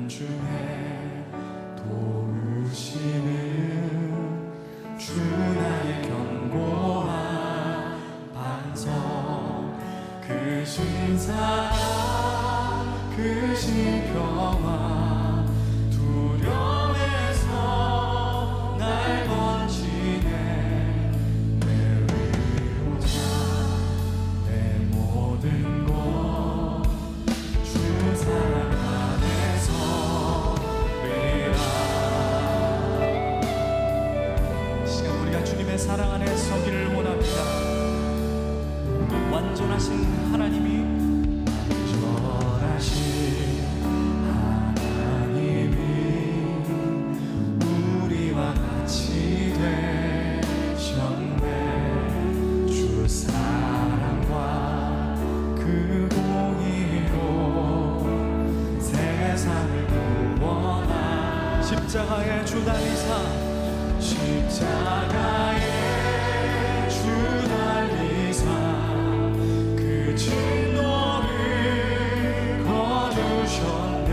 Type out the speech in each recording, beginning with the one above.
중에 도우시는 주 나의 견고한 반석, 그 신사랑 그 신평화 두려움에서 날 건지네. 내 위로자 내 모든 것 주 사랑 안에서 이 시간 우리가 주님의 사랑 안에 서기를 원합니다. 완전하신 하나님이 우리와 같이 되셨네. 주 사랑과 그 공의로 세상을 구원한 십자가의 주 달리사, 십자가의 주 달리사 그 진노를 거두셨네.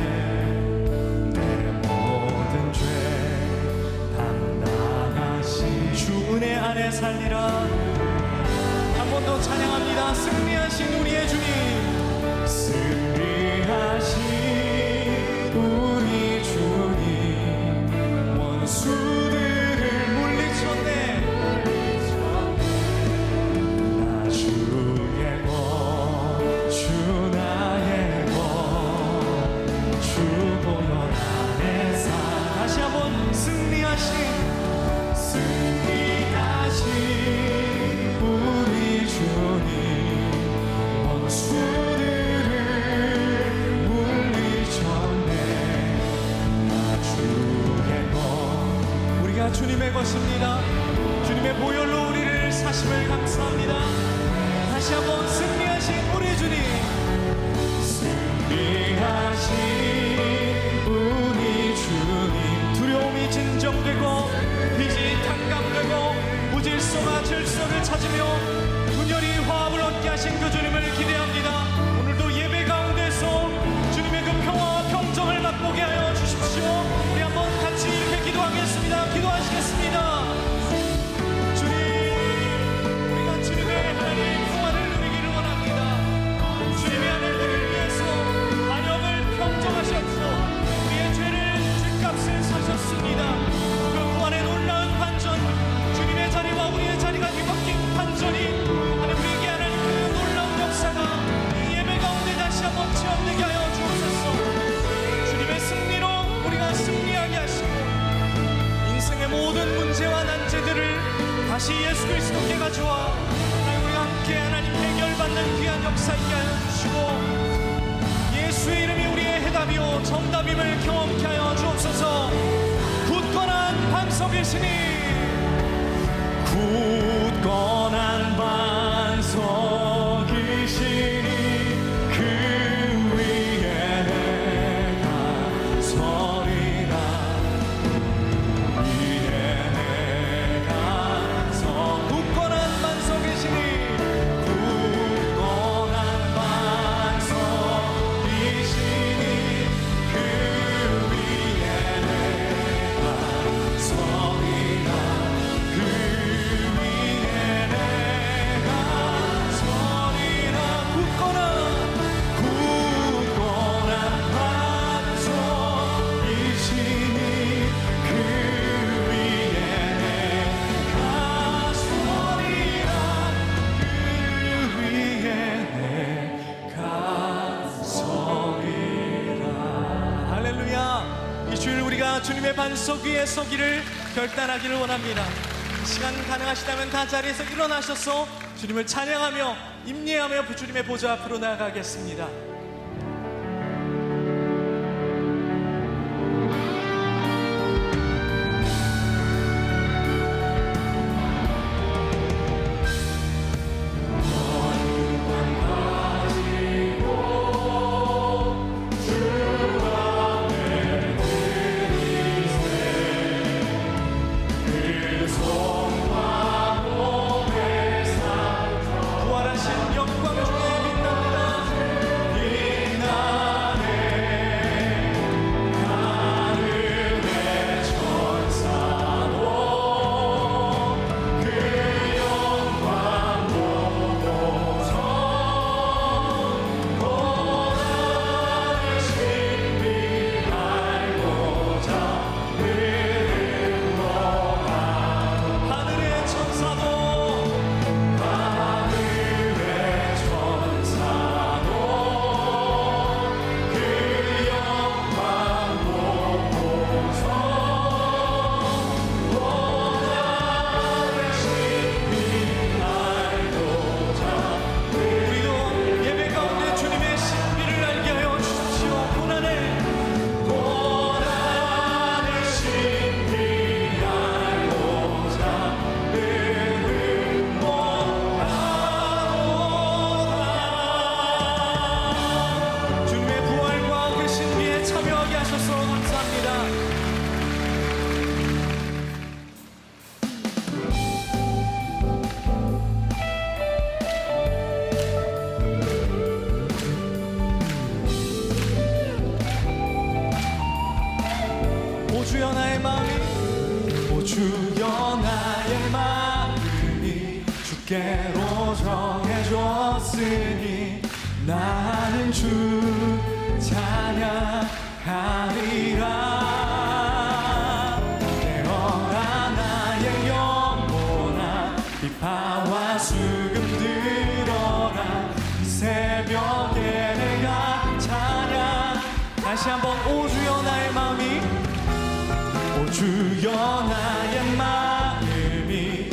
내 모든 죄 담당하신 주 은혜 안에 살리라. 한 번 더 찬양합니다. 승리하신 우리의 주님, 승리하신 우리 주님, 원수들을 물리쳤네. 나 주의 것, 주 나의 것, 주 보혈 안에 사. 다시 한번 승리하신 우리 주님, 원수들을 물리쳤네. 나 주의 것, 우리가 주님의 것입니다. 주님의 보혈로 우리를 사심을 감사합니다. 다시 한번 승리하신 우리 주님, 승리하신 우리 주님, 두려움이 진정되고 빚이 탕감되고 무질서가 질서를 찾으며 분열이 화합을 얻게 하신 그 주님을 기대합니다. 오늘도 예배 가운데서 주님의 그 평화와 평정을 맛보게 하여 주십시오. 우리 한번 같이 이렇게 기도하겠습니다. 기도하시겠습니다. 주님, 우리가 주님의 하나님 평화를 누리기를 원합니다. 주님의 아들들을 위해서 반역을 평정하셨고 우리의 죄를 죄값을 사셨습니다. 그 구원의 놀라운 반전, 주님의 자리와 우리의 자리가 뒤바뀐 반전이 하나님 우리에게 하나님 그 놀라운 역사가 이 예배 가운데 다시 한번 체험되게 하여 주옵소서. 주님의 승리로 우리가 승리하게 하시고 인생의 모든 문제와 난제들을 다시 예수 그리스도께 가져와 하나님 우리가 함께 하나님 해결받는 귀한 역사 있게 하여 주시고 예수의 이름이 우리의 해답이요 정답임을 경험케 하여 주옵소서. 굳건한 반석이시니, 굳건한 반석이시니 그 위에 내가 서리라. 위에 내가 서. 굳건한 반석이시니, 굳건한 반석이시니 그 위에 내가 서리라. 그 위에 내가 서리라. 굳건한 반석이시니 그 위에 내가 서리라. 그 위에 내가 서리라. 할렐루야. 이 주일 우리가 주님의 반석 위에 서기를 결단하기를 원합니다. 시간 가능하시다면 다 자리에서 일어나셔서 주님을 찬양하며 임예하며 주님의 보좌 앞으로 나아가겠습니다. 부활하신 영광 중에 빛납니다. 주셨으니 나는 주 찬양하리라. 깨어라 나의 영혼아, 비파와 수금 들어라. 이 새벽에 내가 찬양. 다시 한번 오 주여 나의 마음이, 오 주여 나의 마음이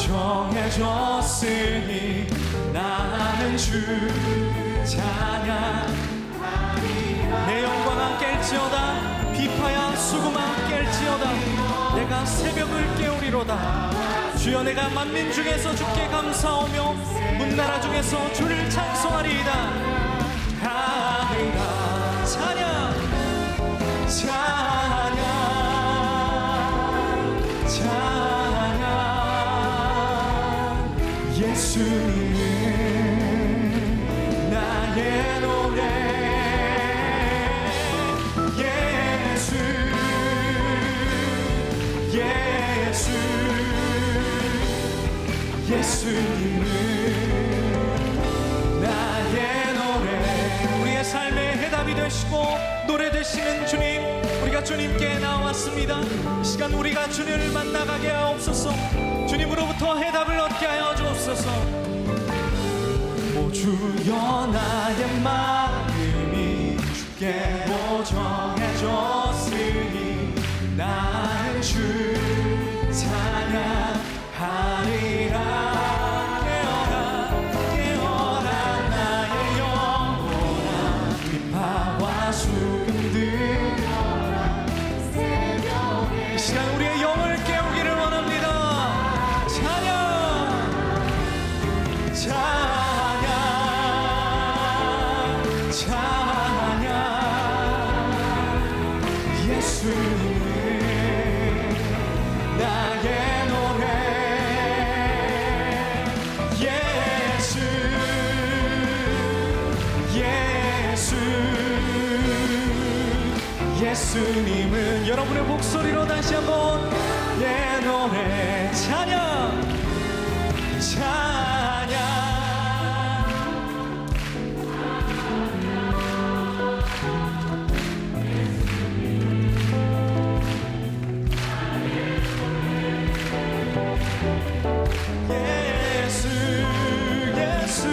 정해졌으니 나는 주 찬양하리라. 내 영광아 깰지어다, 비파야 수금아 깰지어다. 내가 새벽을 깨우리로다. 주여 내가 만민 중에서 주께 감사하며 문나라 중에서 주를 찬송하리이다. 하리라. 찬양 찬양 찬양. 예수님은 나의 노래. 예수 예수 예수님은 나의 노래. 우리의 삶의 해답이 되시고 노래 되시는 주님, 우리가 주님께 나왔습니다. 이 시간 우리가 주님을 만나가게 하옵소서. 주님으로부터 해답을 얻게 하여 주옵소서. 오 주여 나의 마음이 주께로 정해졌으니 나는 주 찬양하리라. 이 시간 우리의 영을 깨우기를 원합니다. 찬양 찬양 찬양. 예수님은 나의 노래. 예수 예수 예수님은 여러분의 목소리로 다시 한번 내 노래 찬양 찬양. 예수 예수.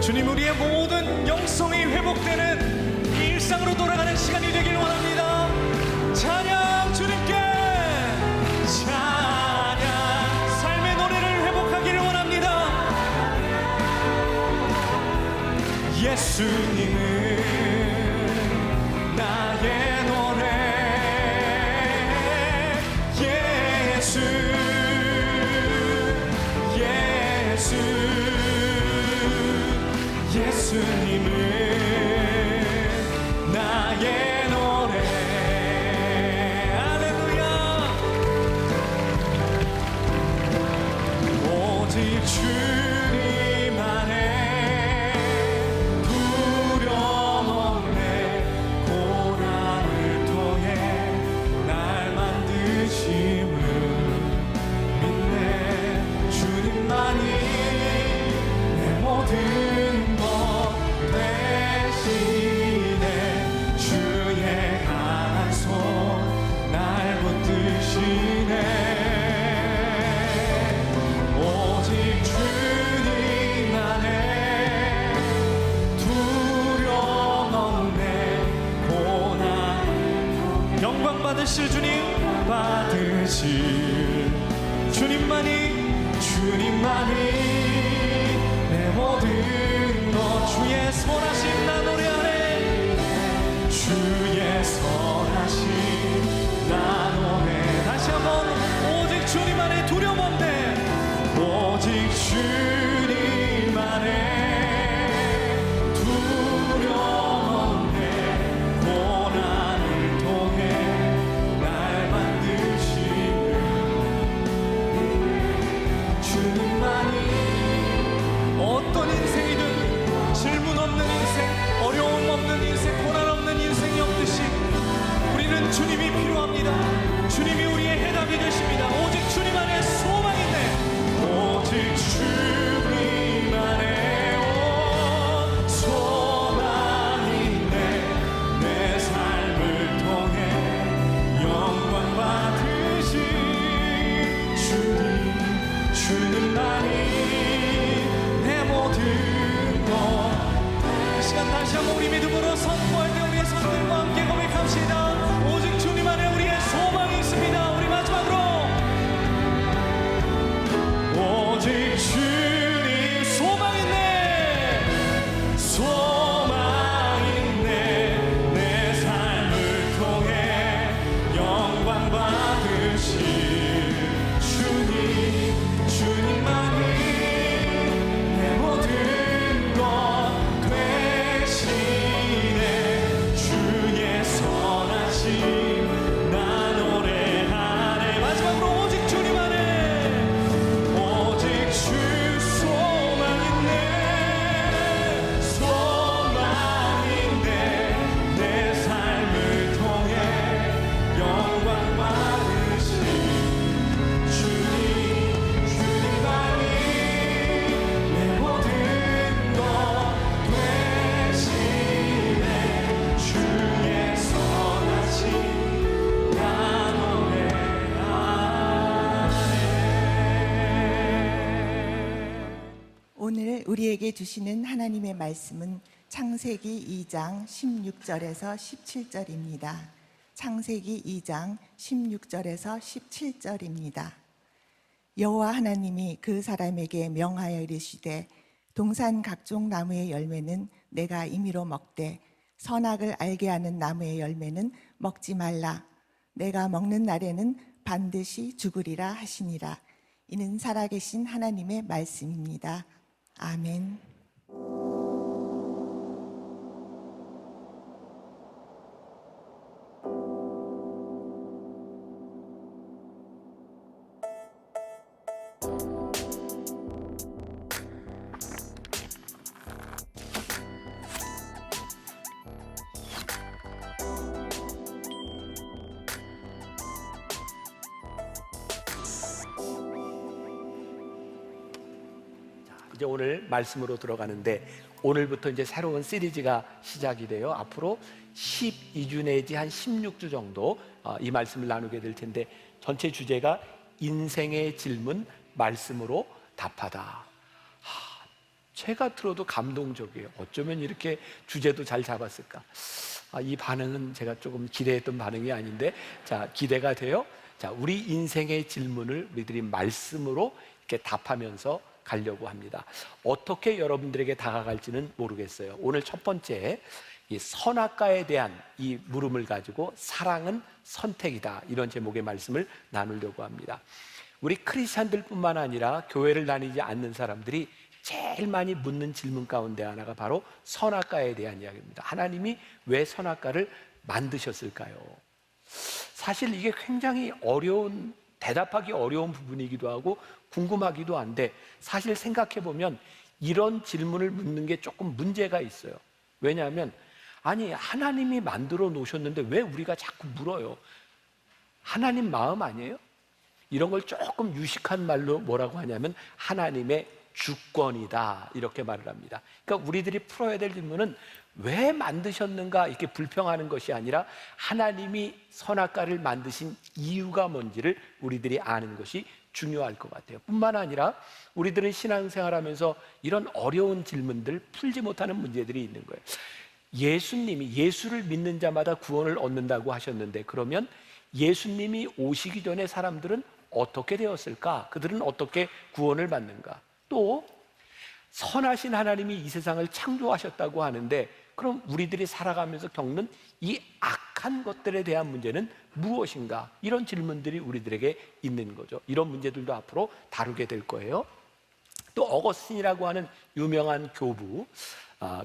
주님 우리의 모든 영성이 회복되는 일상으로 돌아가는 시간이 되길 원합니다. 찬양 주님께 찬양. 삶의 노래를 회복하기를 원합니다. 예수님은 나의 노래. 예수 예수 예수님은 나의 노래. 할렐루야. 오직 주님 안에 두려움 없네. 고난을 통해 날 만드심을 믿네. 주님만이 내 모든 것 대신에 주의 강한 손 날 붙드시네. 오직 주님 안에 두려움 없네. 고난 영광 받으실 주님, 받으실 주님만이 내 모든 것. 주의 선하심 나 노래하네. 주의 선하심 나 노래. 다시 한번 오직 주님 안에 두려움 없네. 오직 주님 안에 두려움 없네. 고난을 통해 날 만드시는 주님만이. 어떤 인생이든 질문 없는 인생, 어려움 없는 인생, 고난 없는 인생이 없듯이 우리는 주님이 필요합니다. 주님이 우리의 해답이 되십니다. 오직 주님 안에 소망이 있네. 오직 한번 우리 믿음으로 선포할 때 우리의 손들과 함께 고백합시다. 오직 주님 안에 우리의 소망이 있습니다. 우리 마지막으로 오직 주님 소망 있네, 소망 있네. 내 삶을 통해 영광 받으실 주님, 주님만이 내 모든 것 되시네. 주의 선하심 나 노래하네. 마지막으로 오직 주님 안에 오직 주 소망 있네, 소망 있네. 내 삶을 통해 영광 받으신 주님, 주님만이 내 모든 것 되시네. 주의 선하심 나 노래하네. 오늘 우리에게 주시는 하나님의 말씀은 창세기 2장 16절에서 17절입니다. 창세기 2장 16절에서 17절입니다. 여호와 하나님이 그 사람에게 명하여 이르시되 동산 각종 나무의 열매는 내가 임의로 먹되 선악을 알게 하는 나무의 열매는 먹지 말라. 내가 먹는 날에는 반드시 죽으리라 하시니라. 이는 살아계신 하나님의 말씀입니다. 아멘. 이제 오늘 말씀으로 들어가는데 오늘부터 이제 새로운 시리즈가 시작이 돼요. 앞으로 12주 내지 한 16주 정도 이 말씀을 나누게 될 텐데 전체 주제가 인생의 질문 말씀으로 답하다. 제가 들어도 감동적이에요. 어쩌면 이렇게 주제도 잘 잡았을까? 이 반응은 제가 조금 기대했던 반응이 아닌데 자, 기대가 돼요. 자, 우리 인생의 질문을 우리들이 말씀으로 이렇게 답하면서 가려고 합니다. 어떻게 여러분들에게 다가갈지는 모르겠어요. 오늘 첫 번째 이 선악과에 대한 이 물음을 가지고 사랑은 선택이다, 이런 제목의 말씀을 나누려고 합니다. 우리 크리스찬들뿐만 아니라 교회를 다니지 않는 사람들이 제일 많이 묻는 질문 가운데 하나가 바로 선악과에 대한 이야기입니다. 하나님이 왜 선악과를 만드셨을까요? 사실 이게 굉장히 대답하기 어려운 부분이기도 하고 궁금하기도 한데 사실 생각해보면 이런 질문을 묻는 게 조금 문제가 있어요. 왜냐하면 아니 하나님이 만들어 놓으셨는데 왜 우리가 자꾸 물어요? 하나님 마음 아니에요? 이런 걸 조금 유식한 말로 뭐라고 하냐면 하나님의 주권이다, 이렇게 말을 합니다. 그러니까 우리들이 풀어야 될 질문은 왜 만드셨는가 이렇게 불평하는 것이 아니라 하나님이 선악과를 만드신 이유가 뭔지를 우리들이 아는 것이 중요할 것 같아요. 뿐만 아니라 우리들은 신앙생활하면서 이런 어려운 질문들, 풀지 못하는 문제들이 있는 거예요. 예수님이 예수를 믿는 자마다 구원을 얻는다고 하셨는데 그러면 예수님이 오시기 전에 사람들은 어떻게 되었을까? 그들은 어떻게 구원을 받는가? 또 선하신 하나님이 이 세상을 창조하셨다고 하는데 그럼 우리들이 살아가면서 겪는 이 악한 것들에 대한 문제는 무엇인가? 이런 질문들이 우리들에게 있는 거죠. 이런 문제들도 앞으로 다루게 될 거예요. 또 어거스틴이라고 하는 유명한 교부,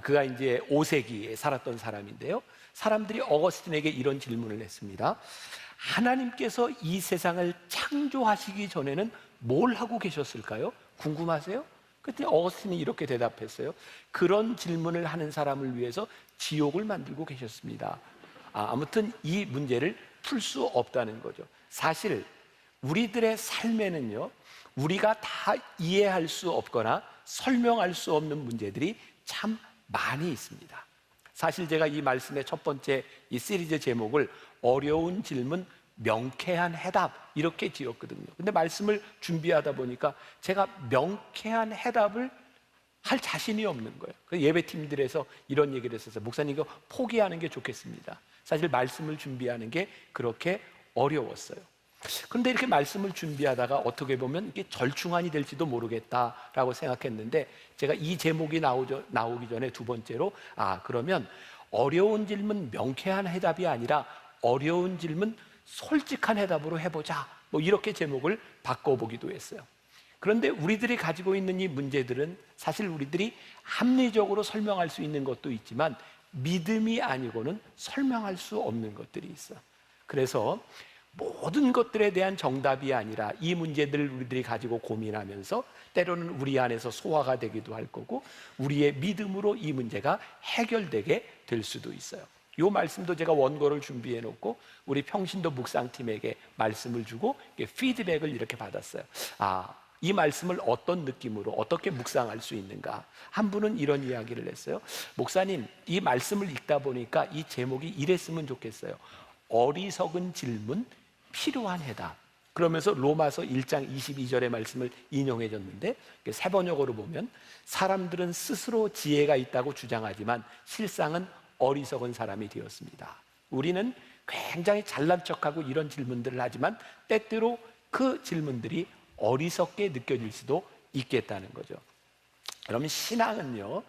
그가 이제 5세기에 살았던 사람인데요. 사람들이 어거스틴에게 이런 질문을 했습니다. 하나님께서 이 세상을 창조하시기 전에는 뭘 하고 계셨을까요? 궁금하세요? 그랬더니 어거스틴이 이렇게 대답했어요. 그런 질문을 하는 사람을 위해서 지옥을 만들고 계셨습니다. 아무튼 이 문제를 풀 수 없다는 거죠. 사실 우리들의 삶에는요, 우리가 다 이해할 수 없거나 설명할 수 없는 문제들이 참 많이 있습니다. 사실 제가 이 말씀의 첫 번째 이 시리즈 제목을 어려운 질문, 명쾌한 해답 이렇게 지었거든요. 근데 말씀을 준비하다 보니까 제가 명쾌한 해답을 할 자신이 없는 거예요. 그래서 예배팀들에서 이런 얘기를 했었어요. 목사님 이거 포기하는 게 좋겠습니다. 사실 말씀을 준비하는 게 그렇게 어려웠어요. 그런데 이렇게 말씀을 준비하다가 어떻게 보면 이게 절충안이 될지도 모르겠다라고 생각했는데, 제가 이 제목이 나오기 전에 두 번째로 그러면 어려운 질문 명쾌한 해답이 아니라 어려운 질문 솔직한 해답으로 해보자, 뭐 이렇게 제목을 바꿔보기도 했어요. 그런데 우리들이 가지고 있는 이 문제들은 사실 우리들이 합리적으로 설명할 수 있는 것도 있지만 믿음이 아니고는 설명할 수 없는 것들이 있어. 그래서 모든 것들에 대한 정답이 아니라 이 문제들을 우리들이 가지고 고민하면서 때로는 우리 안에서 소화가 되기도 할 거고 우리의 믿음으로 이 문제가 해결되게 될 수도 있어요. 이 말씀도 제가 원고를 준비해 놓고 우리 평신도 묵상팀에게 말씀을 주고 피드백을 이렇게 받았어요. 이 말씀을 어떤 느낌으로 어떻게 묵상할 수 있는가. 한 분은 이런 이야기를 했어요. 목사님, 이 말씀을 읽다 보니까 이 제목이 이랬으면 좋겠어요. 어리석은 질문, 필요한 해답. 그러면서 로마서 1장 22절의 말씀을 인용해 줬는데, 새 번역어로 보면 사람들은 스스로 지혜가 있다고 주장하지만 실상은 어리석은 사람이 되었습니다. 우리는 굉장히 잘난 척하고 이런 질문들을 하지만 때때로 그 질문들이 어리석게 느껴질 수도 있겠다는 거죠. 그러면 신앙은요,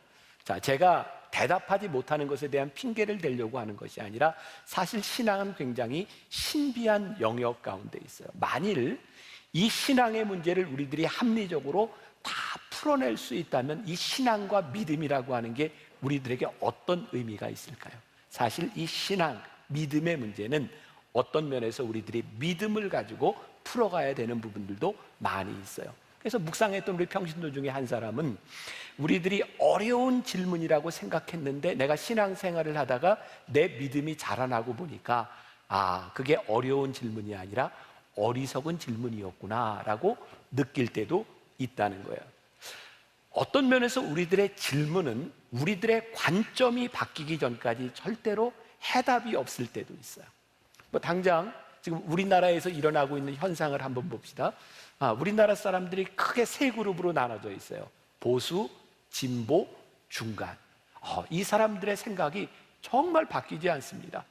제가 대답하지 못하는 것에 대한 핑계를 대려고 하는 것이 아니라 사실 신앙은 굉장히 신비한 영역 가운데 있어요. 만일 이 신앙의 문제를 우리들이 합리적으로 다 풀어낼 수 있다면 이 신앙과 믿음이라고 하는 게 우리들에게 어떤 의미가 있을까요? 사실 이 신앙, 믿음의 문제는 어떤 면에서 우리들이 믿음을 가지고 풀어가야 되는 부분들도 많이 있어요. 그래서 묵상했던 우리 평신도 중에 한 사람은 우리들이 어려운 질문이라고 생각했는데 내가 신앙생활을 하다가 내 믿음이 자라나고 보니까 그게 어려운 질문이 아니라 어리석은 질문이었구나 라고 느낄 때도 있다는 거예요. 어떤 면에서 우리들의 질문은 우리들의 관점이 바뀌기 전까지 절대로 해답이 없을 때도 있어요. 당장 지금 우리나라에서 일어나고 있는 현상을 한번 봅시다. 우리나라 사람들이 크게 세 그룹으로 나눠져 있어요. 보수, 진보, 중간. 이 사람들의 생각이 정말 바뀌지 않습니다.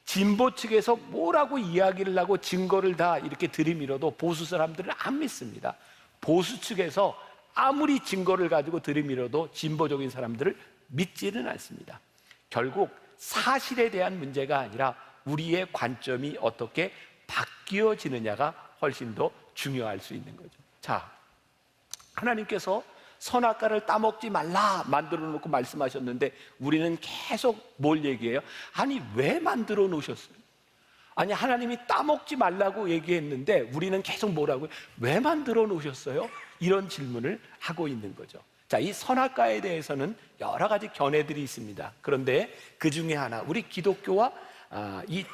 진보 측에서 뭐라고 이야기를 하고 증거를 다 이렇게 들이밀어도 보수 사람들은 안 믿습니다. 보수 측에서 아무리 증거를 가지고 들이밀어도 진보적인 사람들을 믿지는 않습니다. 결국 사실에 대한 문제가 아니라 우리의 관점이 어떻게 바뀌어지느냐가 훨씬 더 중요할 수 있는 거죠. 자, 하나님께서 선악과를 따먹지 말라 만들어 놓고 말씀하셨는데 우리는 계속 뭘 얘기해요? 아니, 왜 만들어 놓으셨어요? 아니, 하나님이 따먹지 말라고 얘기했는데 우리는 계속 뭐라고요? 왜 만들어 놓으셨어요? 이런 질문을 하고 있는 거죠. 자, 이 선악과에 대해서는 여러 가지 견해들이 있습니다. 그런데 그 중에 하나, 우리 기독교와 이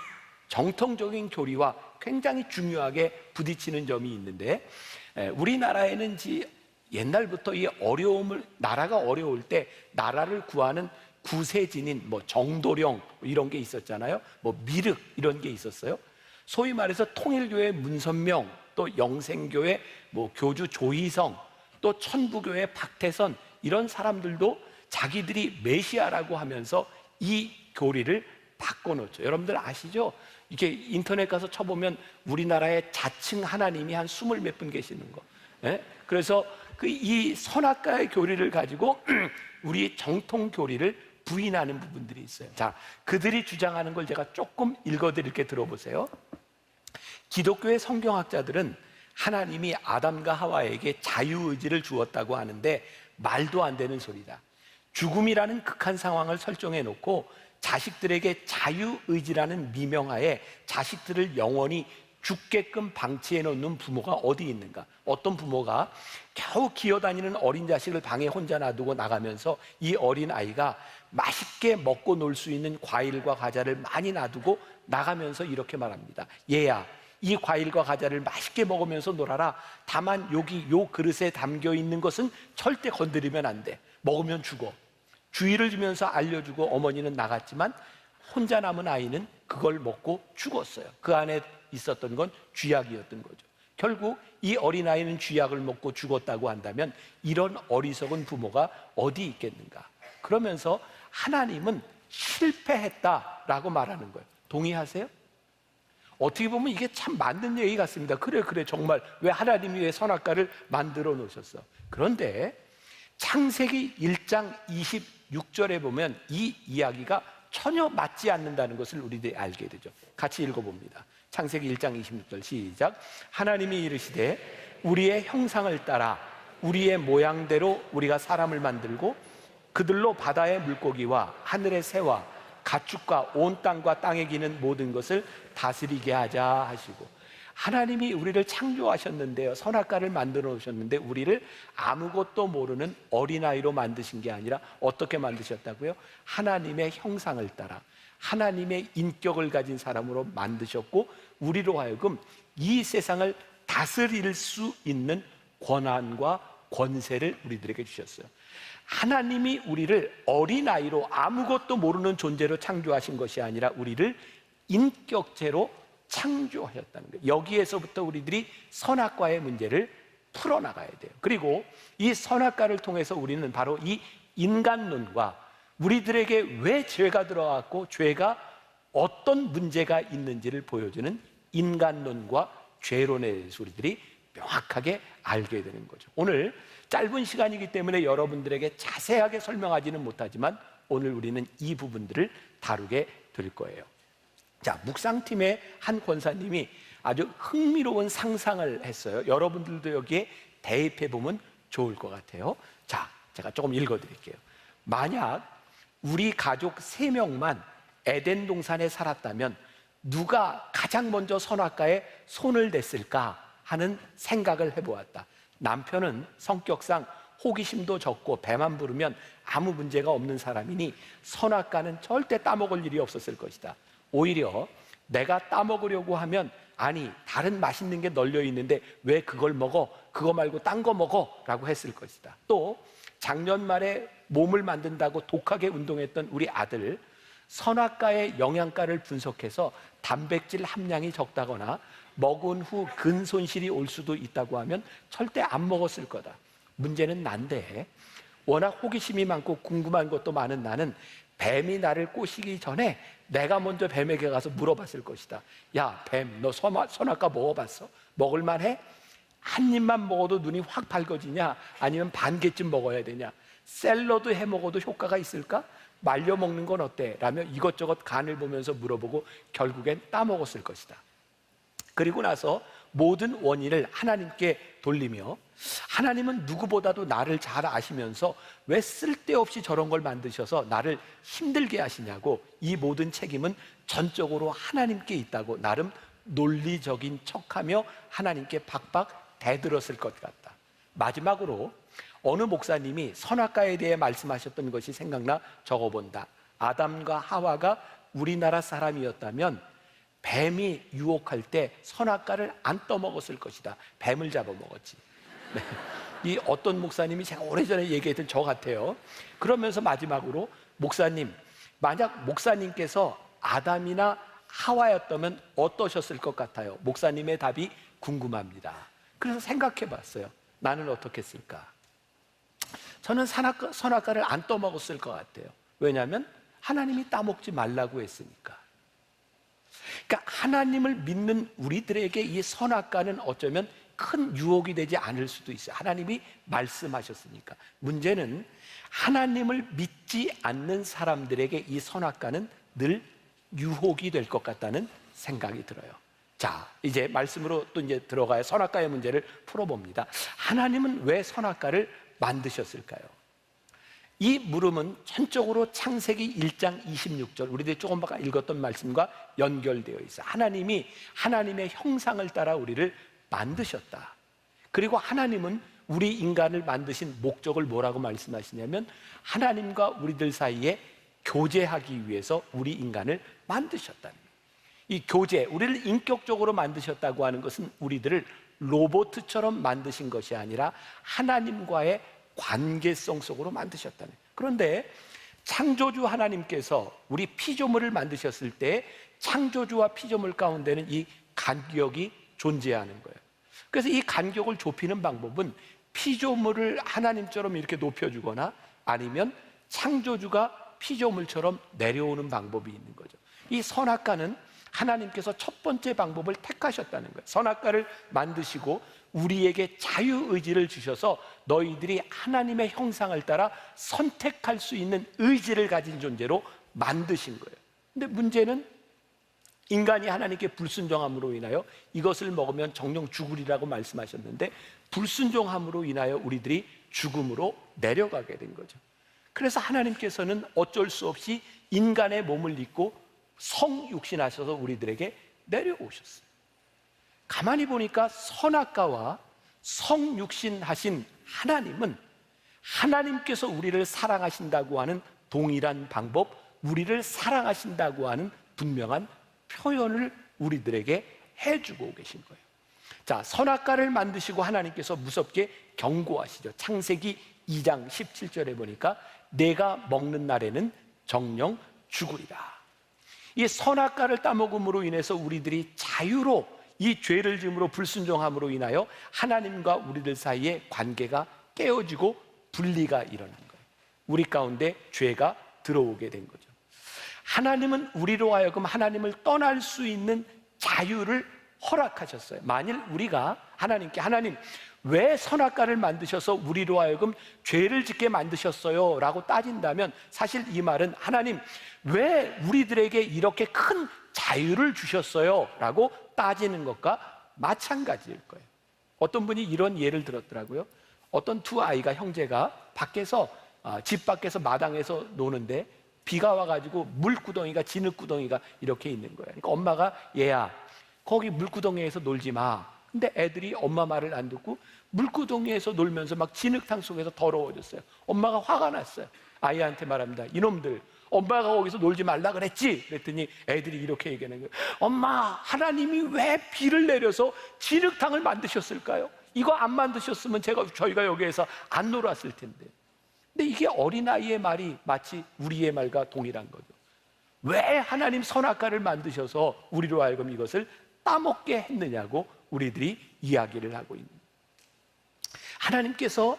정통적인 교리와 굉장히 중요하게 부딪히는 점이 있는데, 우리나라에는 옛날부터 이 어려움을, 나라가 어려울 때 나라를 구하는 구세진인 정도령 이런 게 있었잖아요. 미륵 이런 게 있었어요. 소위 말해서 통일교회 문선명, 또 영생교회 교주 조희성, 또 천부교회 박태선, 이런 사람들도 자기들이 메시아라고 하면서 이 교리를 바꿔놓죠. 여러분들 아시죠? 이렇게 인터넷 가서 쳐보면 우리나라에 자칭 하나님이 한 20 몇 분 계시는 거. 그래서 이 선악과의 교리를 가지고 우리 정통 교리를 부인하는 부분들이 있어요. 자, 그들이 주장하는 걸 제가 조금 읽어드릴게, 들어보세요. 기독교의 성경학자들은 하나님이 아담과 하와에게 자유의지를 주었다고 하는데 말도 안 되는 소리다. 죽음이라는 극한 상황을 설정해 놓고 자식들에게 자유의지라는 미명하에 자식들을 영원히 죽게끔 방치해 놓는 부모가 어디 있는가? 어떤 부모가 겨우 기어다니는 어린 자식을 방에 혼자 놔두고 나가면서 이 어린 아이가 맛있게 먹고 놀 수 있는 과일과 과자를 많이 놔두고 나가면서 이렇게 말합니다. 얘야, 이 과일과 과자를 맛있게 먹으면서 놀아라. 다만 여기 요 그릇에 담겨 있는 것은 절대 건드리면 안 돼. 먹으면 죽어. 주의를 주면서 알려주고 어머니는 나갔지만 혼자 남은 아이는 그걸 먹고 죽었어요. 그 안에 있었던 건 쥐약이었던 거죠. 결국 이 어린아이는 쥐약을 먹고 죽었다고 한다면 이런 어리석은 부모가 어디 있겠는가? 그러면서 하나님은 실패했다라고 말하는 거예요. 동의하세요? 어떻게 보면 이게 참 맞는 얘기 같습니다. 그래 정말 왜 하나님이 왜 선악과를 만들어 놓으셨어? 그런데 창세기 1장 26절에 보면 이 이야기가 전혀 맞지 않는다는 것을 우리들이 알게 되죠. 같이 읽어봅니다. 창세기 1장 26절 시작. 하나님이 이르시되 우리의 형상을 따라 우리의 모양대로 우리가 사람을 만들고 그들로 바다의 물고기와 하늘의 새와 가축과 온 땅과 땅에 기는 모든 것을 다스리게 하자 하시고, 하나님이 우리를 창조하셨는데요, 선악과를 만들어 놓으셨는데 우리를 아무것도 모르는 어린아이로 만드신 게 아니라 어떻게 만드셨다고요? 하나님의 형상을 따라 하나님의 인격을 가진 사람으로 만드셨고, 우리로 하여금 이 세상을 다스릴 수 있는 권한과 권세를 우리들에게 주셨어요. 하나님이 우리를 어린아이로 아무것도 모르는 존재로 창조하신 것이 아니라 우리를 인격체로 창조하셨다는 거예요. 여기에서부터 우리들이 선악과의 문제를 풀어나가야 돼요. 그리고 이 선악과를 통해서 우리는 바로 이 인간론과 우리들에게 왜 죄가 들어왔고 죄가 어떤 문제가 있는지를 보여주는 인간론과 죄론에 대해서 우리들이 명확하게 알게 되는 거죠. 오늘 짧은 시간이기 때문에 여러분들에게 자세하게 설명하지는 못하지만 오늘 우리는 이 부분들을 다루게 될 거예요. 자, 묵상팀의 한 권사님이 아주 흥미로운 상상을 했어요. 여러분들도 여기에 대입해 보면 좋을 것 같아요. 자, 제가 조금 읽어드릴게요. 만약 우리 가족 3명만 에덴 동산에 살았다면 누가 가장 먼저 선악과에 손을 댔을까 하는 생각을 해보았다. 남편은 성격상 호기심도 적고 배만 부르면 아무 문제가 없는 사람이니 선악과는 절대 따먹을 일이 없었을 것이다. 오히려 내가 따먹으려고 하면 아니 다른 맛있는 게 널려 있는데 왜 그걸 먹어? 그거 말고 딴 거 먹어 라고 했을 것이다. 또 작년 말에 몸을 만든다고 독하게 운동했던 우리 아들, 선악과의 영양가를 분석해서 단백질 함량이 적다거나 먹은 후 근손실이 올 수도 있다고 하면 절대 안 먹었을 거다. 문제는 난데 워낙 호기심이 많고 궁금한 것도 많은 나는 뱀이 나를 꼬시기 전에 내가 먼저 뱀에게 가서 물어봤을 것이다. 야, 뱀, 너 선악과 먹어봤어? 먹을만해? 한 입만 먹어도 눈이 확 밝아지냐? 아니면 반 개쯤 먹어야 되냐? 샐러드 해 먹어도 효과가 있을까? 말려 먹는 건 어때? 라며 이것저것 간을 보면서 물어보고 결국엔 따먹었을 것이다. 그리고 나서 모든 원인을 하나님께 돌리며, 하나님은 누구보다도 나를 잘 아시면서 왜 쓸데없이 저런 걸 만드셔서 나를 힘들게 하시냐고, 이 모든 책임은 전적으로 하나님께 있다고 나름 논리적인 척하며 하나님께 박박 대들었을 것 같다. 마지막으로 어느 목사님이 선악과에 대해 말씀하셨던 것이 생각나 적어본다. 아담과 하와가 우리나라 사람이었다면 뱀이 유혹할 때 선악과를 안 떠먹었을 것이다. 뱀을 잡아먹었지. 네. 이 어떤 목사님이 제가 오래전에 얘기했던 저 같아요. 그러면서 마지막으로 목사님, 만약 목사님께서 아담이나 하와였다면 어떠셨을 것 같아요? 목사님의 답이 궁금합니다. 그래서 생각해 봤어요. 나는 어떻게 했을까? 저는 선악과를 안 떠먹었을 것 같아요. 왜냐하면 하나님이 따먹지 말라고 했으니까. 그러니까 하나님을 믿는 우리들에게 이 선악과는 어쩌면 큰 유혹이 되지 않을 수도 있어요. 하나님이 말씀하셨으니까. 문제는 하나님을 믿지 않는 사람들에게 이 선악과는 늘 유혹이 될 것 같다는 생각이 들어요. 자, 이제 말씀으로 또 이제 들어가야 선악과의 문제를 풀어봅니다. 하나님은 왜 선악과를 만드셨을까요? 이 물음은 전적으로 창세기 1장 26절, 우리들이 조금 아까 읽었던 말씀과 연결되어 있어요. 하나님이 하나님의 형상을 따라 우리를 만드셨다. 그리고 하나님은 우리 인간을 만드신 목적을 뭐라고 말씀하시냐면 하나님과 우리들 사이에 교제하기 위해서 우리 인간을 만드셨다는 거예요. 이 교제, 우리를 인격적으로 만드셨다고 하는 것은 우리들을 로봇처럼 만드신 것이 아니라 하나님과의 관계성 속으로 만드셨다는 거예요. 그런데 창조주 하나님께서 우리 피조물을 만드셨을 때 창조주와 피조물 가운데는 이 간격이 존재하는 거예요. 그래서 이 간격을 좁히는 방법은 피조물을 하나님처럼 이렇게 높여주거나 아니면 창조주가 피조물처럼 내려오는 방법이 있는 거죠. 이 선악과는 하나님께서 첫 번째 방법을 택하셨다는 거예요. 선악과를 만드시고 우리에게 자유의지를 주셔서 너희들이 하나님의 형상을 따라 선택할 수 있는 의지를 가진 존재로 만드신 거예요. 근데 문제는 인간이 하나님께 불순종함으로 인하여 이것을 먹으면 정령 죽으리라고 말씀하셨는데 불순종함으로 인하여 우리들이 죽음으로 내려가게 된 거죠. 그래서 하나님께서는 어쩔 수 없이 인간의 몸을 입고 성육신하셔서 우리들에게 내려오셨어요. 가만히 보니까 선악과와 성육신하신 하나님은 하나님께서 우리를 사랑하신다고 하는 동일한 방법, 우리를 사랑하신다고 하는 분명한 표현을 우리들에게 해주고 계신 거예요. 자, 선악과를 만드시고 하나님께서 무섭게 경고하시죠. 창세기 2장 17절에 보니까 내가 먹는 날에는 정령 죽으리라. 이 선악과를 따먹음으로 인해서 우리들이 자유로 이 죄를 지음으로 불순종함으로 인하여 하나님과 우리들 사이에 관계가 깨어지고 분리가 일어난 거예요. 우리 가운데 죄가 들어오게 된 거죠. 하나님은 우리로 하여금 하나님을 떠날 수 있는 자유를 허락하셨어요. 만일 우리가 하나님께 하나님 왜 선악과를 만드셔서 우리로 하여금 죄를 짓게 만드셨어요? 라고 따진다면 사실 이 말은 하나님 왜 우리들에게 이렇게 큰 자유를 주셨어요? 라고 따지는 것과 마찬가지일 거예요. 어떤 분이 이런 예를 들었더라고요. 어떤 두 아이가 형제가 밖에서 집 밖에서 마당에서 노는데 비가 와가지고 물구덩이가 진흙구덩이가 이렇게 있는 거예요. 그러니까 엄마가 얘야 거기 물구덩이에서 놀지 마. 근데 애들이 엄마 말을 안 듣고 물구덩이에서 놀면서 막 진흙탕 속에서 더러워졌어요. 엄마가 화가 났어요. 아이한테 말합니다. 이놈들 엄마가 거기서 놀지 말라 그랬지? 그랬더니 애들이 이렇게 얘기하는 거예요. 엄마, 하나님이 왜 비를 내려서 진흙탕을 만드셨을까요? 이거 안 만드셨으면 저희가 여기에서 안 놀았을 텐데. 근데 이게 어린아이의 말이 마치 우리의 말과 동일한 거죠. 왜 하나님 선악과를 만드셔서 우리로 하여금 이것을 따먹게 했느냐고 우리들이 이야기를 하고 있는 거예요. 하나님께서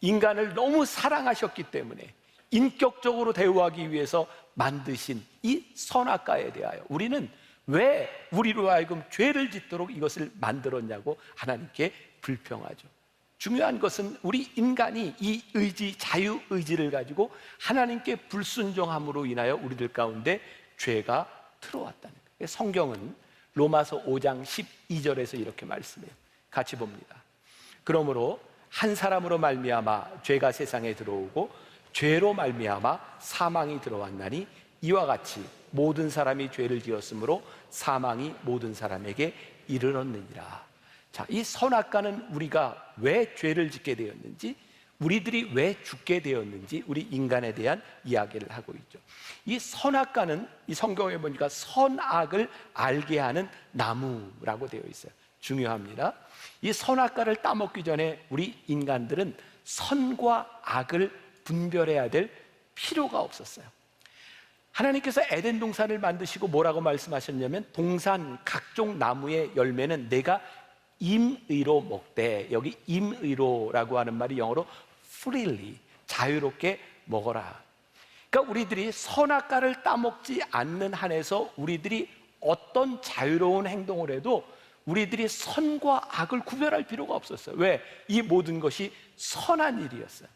인간을 너무 사랑하셨기 때문에 인격적으로 대우하기 위해서 만드신 이 선악과에 대하여 우리는 왜 우리로 하여금 죄를 짓도록 이것을 만들었냐고 하나님께 불평하죠. 중요한 것은 우리 인간이 이 의지, 자유의지를 가지고 하나님께 불순종함으로 인하여 우리들 가운데 죄가 들어왔다는 거예요. 성경은 로마서 5장 12절에서 이렇게 말씀해요. 같이 봅니다. 그러므로 한 사람으로 말미암아 죄가 세상에 들어오고 죄로 말미암아 사망이 들어왔나니 이와 같이 모든 사람이 죄를 지었으므로 사망이 모든 사람에게 이르렀느니라. 자, 이 선악과는 우리가 왜 죄를 짓게 되었는지, 우리들이 왜 죽게 되었는지 우리 인간에 대한 이야기를 하고 있죠. 이 선악과는 이 성경에 보니까 선악을 알게 하는 나무라고 되어 있어요. 중요합니다. 이 선악과를 따먹기 전에 우리 인간들은 선과 악을 분별해야 될 필요가 없었어요. 하나님께서 에덴 동산을 만드시고 뭐라고 말씀하셨냐면 동산 각종 나무의 열매는 내가 임의로 먹되, 여기 임의로라고 하는 말이 영어로 freely, 자유롭게 먹어라. 그러니까 우리들이 선악과를 따먹지 않는 한에서 우리들이 어떤 자유로운 행동을 해도 우리들이 선과 악을 구별할 필요가 없었어요. 왜? 이 모든 것이 선한 일이었어요.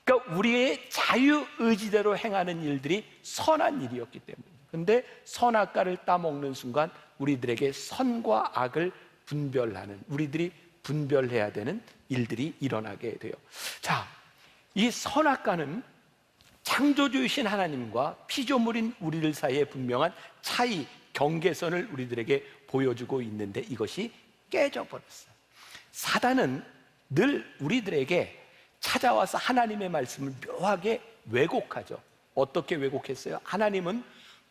그러니까 우리의 자유의지대로 행하는 일들이 선한 일이었기 때문이에요. 그런데 선악과를 따먹는 순간 우리들에게 선과 악을 분별하는, 우리들이 분별해야 되는 일들이 일어나게 돼요. 자, 이 선악과는 창조주이신 하나님과 피조물인 우리들 사이에 분명한 차이, 경계선을 우리들에게 보여주고 있는데 이것이 깨져버렸어요. 사단은 늘 우리들에게 찾아와서 하나님의 말씀을 묘하게 왜곡하죠. 어떻게 왜곡했어요? 하나님은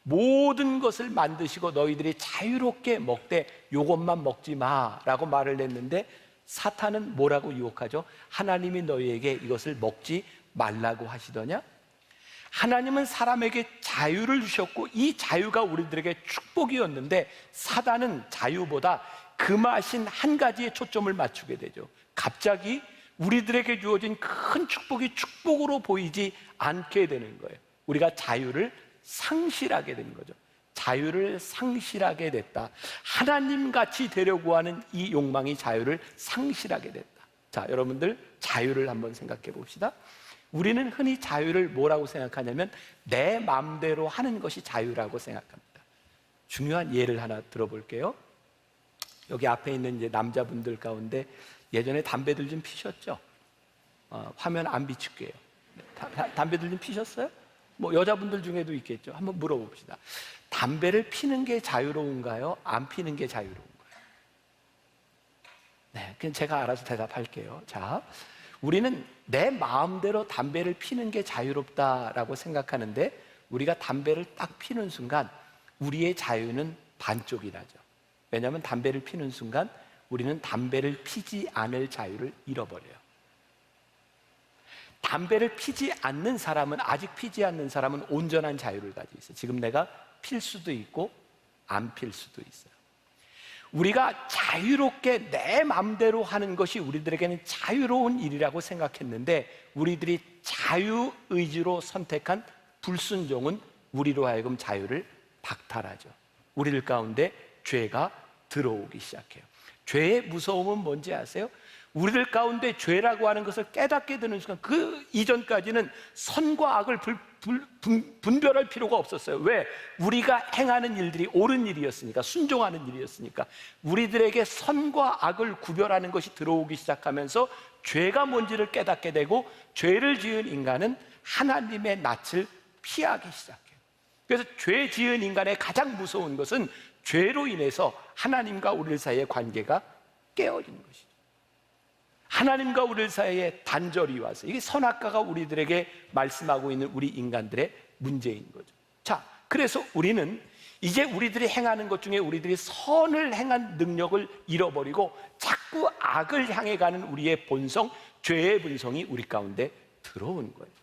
모든 것을 만드시고 너희들이 자유롭게 먹되 이것만 먹지 마라고 말을 했는데 사탄은 뭐라고 유혹하죠? 하나님이 너희에게 이것을 먹지 말라고 하시더냐? 하나님은 사람에게 자유를 주셨고 이 자유가 우리들에게 축복이었는데 사단은 자유보다 금하신 한 가지에 초점을 맞추게 되죠. 갑자기 우리들에게 주어진 큰 축복이 축복으로 보이지 않게 되는 거예요. 우리가 자유를 상실하게 되는 거죠. 자유를 상실하게 됐다. 하나님같이 되려고 하는 이 욕망이 자유를 상실하게 됐다. 자, 여러분들 자유를 한번 생각해 봅시다. 우리는 흔히 자유를 뭐라고 생각하냐면 내 마음대로 하는 것이 자유라고 생각합니다. 중요한 예를 하나 들어볼게요. 여기 앞에 있는 이제 남자분들 가운데 예전에 담배들 좀 피셨죠? 화면 안 비출게요. 담배들 좀 피셨어요? 뭐 여자분들 중에도 있겠죠. 한번 물어봅시다. 담배를 피는 게 자유로운가요? 안 피는 게 자유로운가요? 네, 그냥 제가 알아서 대답할게요. 자, 우리는 내 마음대로 담배를 피는 게 자유롭다라고 생각하는데 우리가 담배를 딱 피는 순간 우리의 자유는 반쪽이 나죠. 왜냐하면 담배를 피는 순간 우리는 담배를 피지 않을 자유를 잃어버려요. 담배를 피지 않는 사람은, 아직 피지 않는 사람은 온전한 자유를 가지고 있어요. 지금 내가 필 수도 있고 안 필 수도 있어요. 우리가 자유롭게 내 마음대로 하는 것이 우리들에게는 자유로운 일이라고 생각했는데 우리들이 자유의지로 선택한 불순종은 우리로 하여금 자유를 박탈하죠. 우리들 가운데 죄가 들어오기 시작해요. 죄의 무서움은 뭔지 아세요? 우리들 가운데 죄라고 하는 것을 깨닫게 되는 순간 그 이전까지는 선과 악을 분별할 필요가 없었어요. 왜? 우리가 행하는 일들이 옳은 일이었으니까, 순종하는 일이었으니까. 우리들에게 선과 악을 구별하는 것이 들어오기 시작하면서 죄가 뭔지를 깨닫게 되고 죄를 지은 인간은 하나님의 낯을 피하기 시작해요. 그래서 죄 지은 인간의 가장 무서운 것은 죄로 인해서 하나님과 우리 사이의 관계가 깨어지는 것이죠. 하나님과 우리 사이에 단절이 와서, 이게 선악과가 우리들에게 말씀하고 있는 우리 인간들의 문제인 거죠. 자, 그래서 우리는 이제 우리들이 행하는 것 중에 우리들이 선을 행한 능력을 잃어버리고 자꾸 악을 향해 가는 우리의 본성, 죄의 본성이 우리 가운데 들어오는 거예요.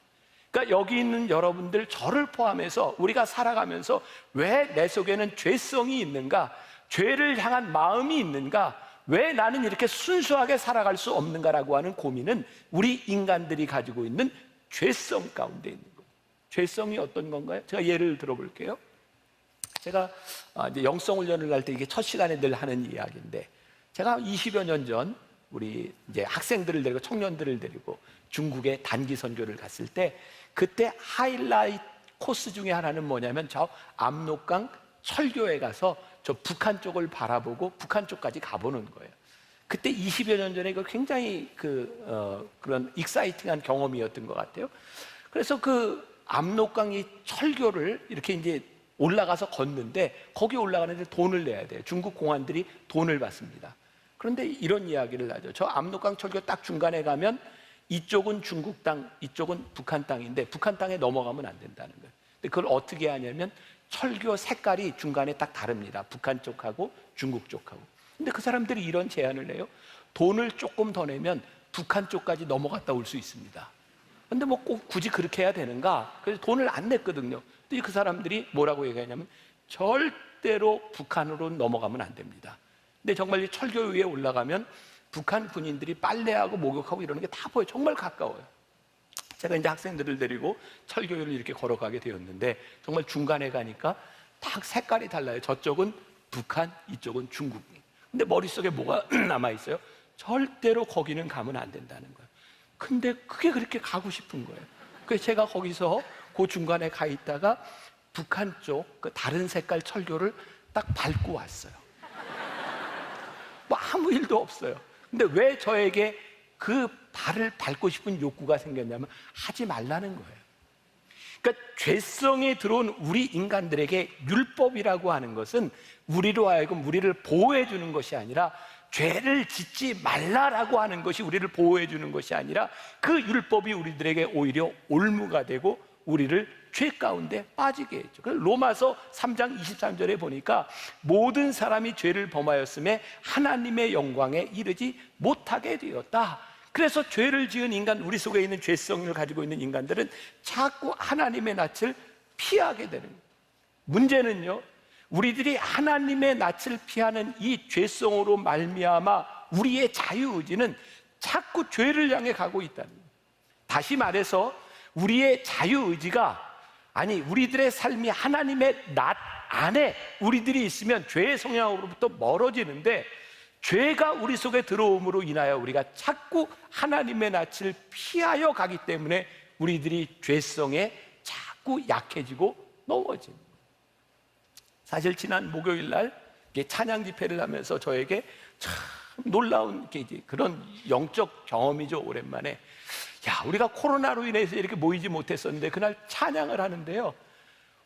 그러니까 여기 있는 여러분들, 저를 포함해서 우리가 살아가면서 왜 내 속에는 죄성이 있는가, 죄를 향한 마음이 있는가, 왜 나는 이렇게 순수하게 살아갈 수 없는가라고 하는 고민은 우리 인간들이 가지고 있는 죄성 가운데 있는 거예요. 죄성이 어떤 건가요? 제가 예를 들어볼게요. 제가 이제 영성훈련을 할 때 이게 첫 시간에 늘 하는 이야기인데, 제가 20여 년 전 우리 이제 학생들을 데리고, 청년들을 데리고 중국에 단기 선교를 갔을 때, 그때 하이라이트 코스 중에 하나는 뭐냐면 저 압록강 철교에 가서 저 북한 쪽을 바라보고 북한 쪽까지 가보는 거예요. 그때 20여 년 전에 그 굉장히 그런 익사이팅한 경험이었던 것 같아요. 그래서 그 압록강 이 철교를 이렇게 이제 올라가서 걷는데, 거기 올라가는데 돈을 내야 돼요. 중국 공안들이 돈을 받습니다. 그런데 이런 이야기를 하죠. 저 압록강 철교 딱 중간에 가면 이쪽은 중국 땅, 이쪽은 북한 땅인데 북한 땅에 넘어가면 안 된다는 거예요. 근데 그걸 어떻게 하냐면 철교 색깔이 중간에 딱 다릅니다. 북한 쪽하고 중국 쪽하고. 근데 그 사람들이 이런 제안을 해요. 돈을 조금 더 내면 북한 쪽까지 넘어갔다 올 수 있습니다. 근데 뭐 꼭 굳이 그렇게 해야 되는가? 그래서 돈을 안 냈거든요. 근데 그 사람들이 뭐라고 얘기하냐면 절대로 북한으로 넘어가면 안 됩니다. 근데 정말 이 철교 위에 올라가면 북한 군인들이 빨래하고 목욕하고 이러는 게 다 보여요. 정말 가까워요. 제가 이제 학생들을 데리고 철교를 이렇게 걸어가게 되었는데, 정말 중간에 가니까 딱 색깔이 달라요. 저쪽은 북한, 이쪽은 중국. 근데 머릿속에 뭐가 남아있어요? 절대로 거기는 가면 안 된다는 거예요. 근데 그게 그렇게 가고 싶은 거예요. 그래서 제가 거기서 그 중간에 가 있다가 북한 쪽 그 다른 색깔 철교를 딱 밟고 왔어요. 뭐 아무 일도 없어요. 근데 왜 저에게 그 발을 밟고 싶은 욕구가 생겼냐면 하지 말라는 거예요. 그러니까 죄성에 들어온 우리 인간들에게 율법이라고 하는 것은 우리로 하여금 우리를 보호해 주는 것이 아니라, 죄를 짓지 말라라고 하는 것이 우리를 보호해 주는 것이 아니라, 그 율법이 우리들에게 오히려 올무가 되고 우리를 죄 가운데 빠지게 했죠. 그래서 로마서 3장 23절에 보니까 모든 사람이 죄를 범하였음에 하나님의 영광에 이르지 못하게 되었다. 그래서 죄를 지은 인간, 우리 속에 있는 죄성을 가지고 있는 인간들은 자꾸 하나님의 낯을 피하게 되는 거예요. 문제는요, 우리들이 하나님의 낯을 피하는 이 죄성으로 말미암아 우리의 자유의지는 자꾸 죄를 향해 가고 있다는 거예요. 다시 말해서 우리의 자유의지가, 아니 우리들의 삶이 하나님의 낯 안에 우리들이 있으면 죄의 성향으로부터 멀어지는데, 죄가 우리 속에 들어옴으로 인하여 우리가 자꾸 하나님의 낯을 피하여 가기 때문에 우리들이 죄성에 자꾸 약해지고 넘어지는 거예요. 사실 지난 목요일 날 찬양 집회를 하면서 저에게 참 놀라운 그런 영적 경험이죠. 오랜만에 우리가 코로나로 인해서 이렇게 모이지 못했었는데 그날 찬양을 하는데요,